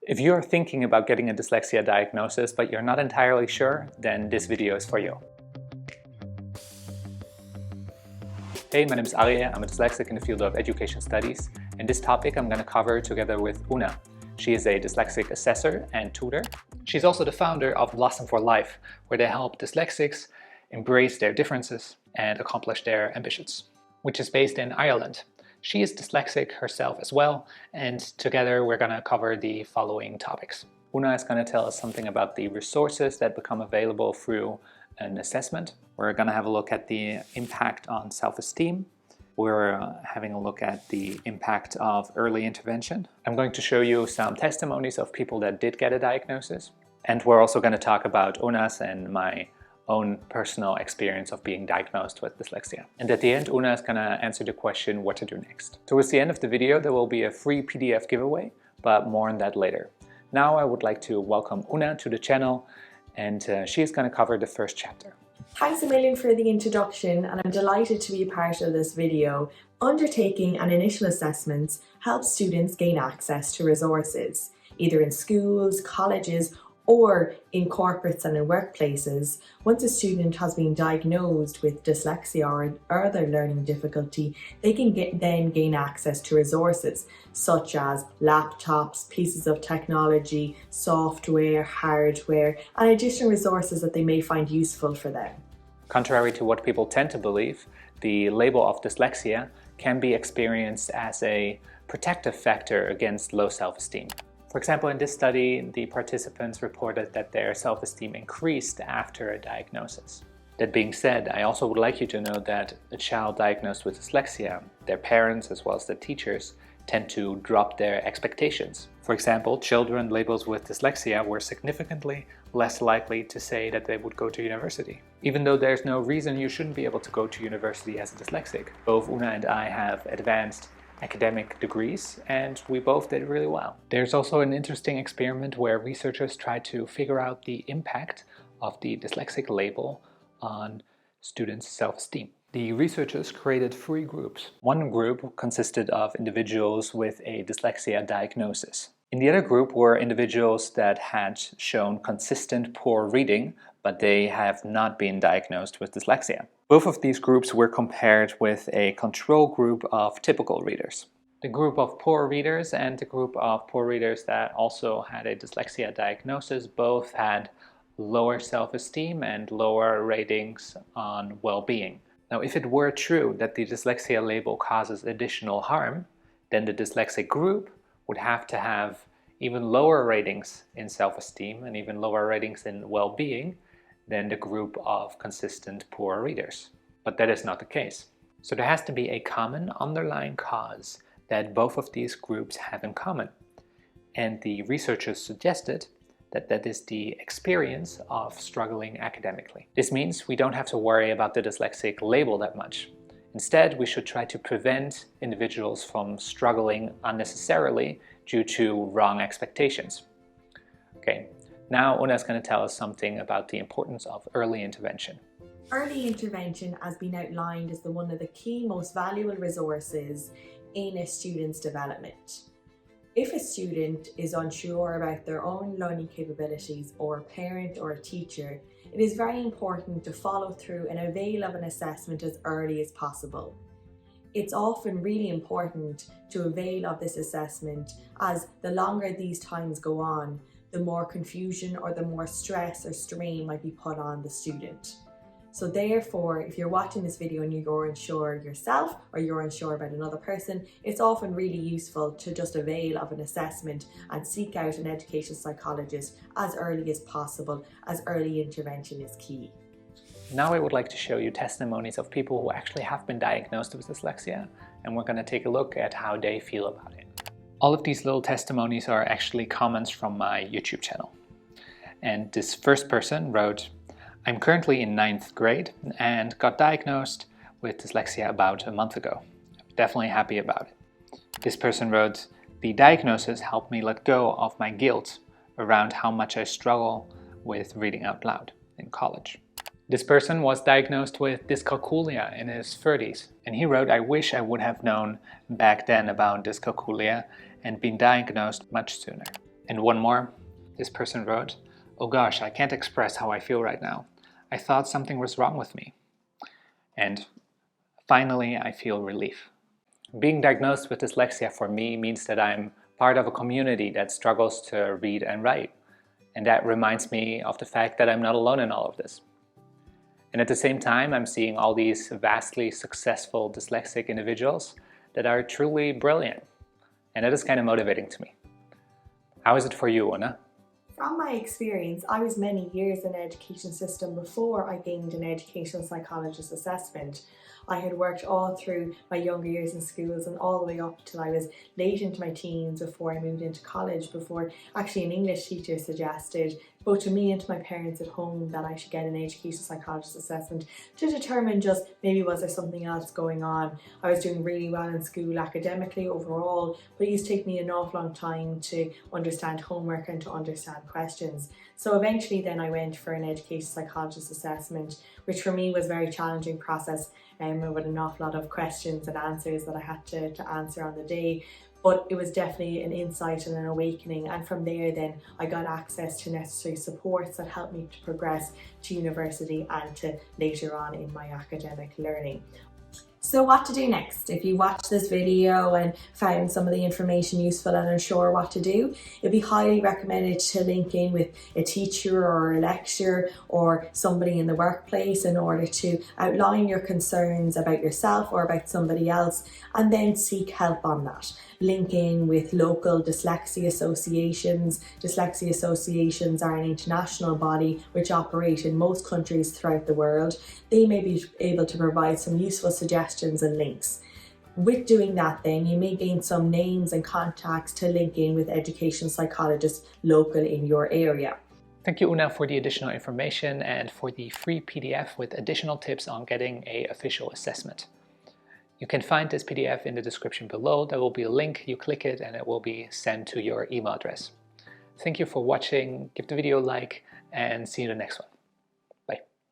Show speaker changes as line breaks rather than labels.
If you're thinking about getting a dyslexia diagnosis but you're not entirely sure, then this video is for you. Hey, my name is Arije. I'm a dyslexic in the field of education studies, and this topic I'm going to cover together with Una. She is a dyslexic assessor and tutor. She's also the founder of Blossom for Life, where they help dyslexics embrace their differences and accomplish their ambitions, which is based in Ireland. She is dyslexic herself as well, and together we're going to cover the following topics. Una is going to tell us something about the resources that become available through an assessment. We're going to have a look at the impact on self-esteem. We're having a look at the impact of early intervention. I'm going to show you some testimonies of people that did get a diagnosis. And we're also going to talk about Una's and my own personal experience of being diagnosed with dyslexia. And at the end, Una is going to answer the question what to do next. Towards the end of the video, there will be a free PDF giveaway, but more on that later. Now I would like to welcome Una to the channel, and she is going to cover the first chapter.
Thanks a million for the introduction, and I'm delighted to be a part of this video. Undertaking an initial assessment helps students gain access to resources, either in schools, colleges, or in corporates and in workplaces. Once a student has been diagnosed with dyslexia or other learning difficulty, they can then gain access to resources such as laptops, pieces of technology, software, hardware, and additional resources that they may find useful for them.
Contrary to what people tend to believe, the label of dyslexia can be experienced as a protective factor against low self-esteem. For example, in this study, the participants reported that their self-esteem increased after a diagnosis. That being said, I also would like you to know that a child diagnosed with dyslexia, their parents as well as the teachers, tend to drop their expectations. For example, children labeled with dyslexia were significantly less likely to say that they would go to university. Even though there's no reason you shouldn't be able to go to university as a dyslexic. Both Una and I have advanced academic degrees, and we both did really well. There's also an interesting experiment where researchers tried to figure out the impact of the dyslexic label on students' self-esteem. The researchers created 3 groups. One group consisted of individuals with a dyslexia diagnosis. In the other group were individuals that had shown consistent poor reading, but they have not been diagnosed with dyslexia. Both of these groups were compared with a control group of typical readers. The group of poor readers and the group of poor readers that also had a dyslexia diagnosis both had lower self-esteem and lower ratings on well-being. Now, if it were true that the dyslexia label causes additional harm, then the dyslexic group would have to have even lower ratings in self-esteem and even lower ratings in well-being than the group of consistent poor readers. But that is not the case. So there has to be a common underlying cause that both of these groups have in common. And the researchers suggested that that is the experience of struggling academically. This means we don't have to worry about the dyslexic label that much. Instead, we should try to prevent individuals from struggling unnecessarily due to wrong expectations. Okay. Now Una is going to tell us something about the importance of early intervention.
Early intervention has been outlined as one of the key most valuable resources in a student's development. If a student is unsure about their own learning capabilities, or a parent or a teacher, it is very important to follow through and avail of an assessment as early as possible. It's often really important to avail of this assessment, as the longer these times go on, the more confusion or the more stress or strain might be put on the student. So therefore, if you're watching this video and you're unsure yourself or you're unsure about another person, it's often really useful to just avail of an assessment and seek out an education psychologist as early as possible, as early intervention is key.
Now I would like to show you testimonies of people who actually have been diagnosed with dyslexia, and we're going to take a look at how they feel about it. All of these little testimonies are actually comments from my YouTube channel. And this first person wrote, "I'm currently in 9th grade and got diagnosed with dyslexia about a month ago. I'm definitely happy about it." This person wrote, "The diagnosis helped me let go of my guilt around how much I struggle with reading out loud in college." This person was diagnosed with dyscalculia in his 30s, and he wrote, "I wish I would have known back then about dyscalculia and been diagnosed much sooner." And one more, this person wrote, "Oh gosh, I can't express how I feel right now. I thought something was wrong with me. And finally, I feel relief." Being diagnosed with dyslexia for me means that I'm part of a community that struggles to read and write. And that reminds me of the fact that I'm not alone in all of this. And at the same time, I'm seeing all these vastly successful dyslexic individuals that are truly brilliant. And that is kind of motivating to me. How is it for you, Una?
From my experience, I was many years in the education system before I gained an educational psychologist assessment. I had worked all through my younger years in schools and all the way up till I was late into my teens before I moved into college, before actually an English teacher suggested both to me and to my parents at home that I should get an educational psychologist assessment to determine just maybe was there something else going on. I was doing really well in school academically overall, but it used to take me an awful long time to understand homework and to understand questions. So eventually then I went for an education psychologist assessment, which for me was a very challenging process with an awful lot of questions and answers that I had to answer on the day. But it was definitely an insight and an awakening, and from there then I got access to necessary supports that helped me to progress to university and to later on in my academic learning. So what to do next? If you watched this video and found some of the information useful and unsure what to do, it'd be highly recommended to link in with a teacher or a lecturer or somebody in the workplace in order to outline your concerns about yourself or about somebody else, and then seek help on that. Link in with local dyslexia associations. Dyslexia associations are an international body which operate in most countries throughout the world. They may be able to provide some useful suggestions and links. With doing that then, you may gain some names and contacts to link in with education psychologists local in your area.
Thank you, Una, for the additional information and for the free PDF with additional tips on getting an official assessment. You can find this PDF in the description below. There will be a link, you click it and it will be sent to your email address. Thank you for watching, give the video a like and see you in the next one.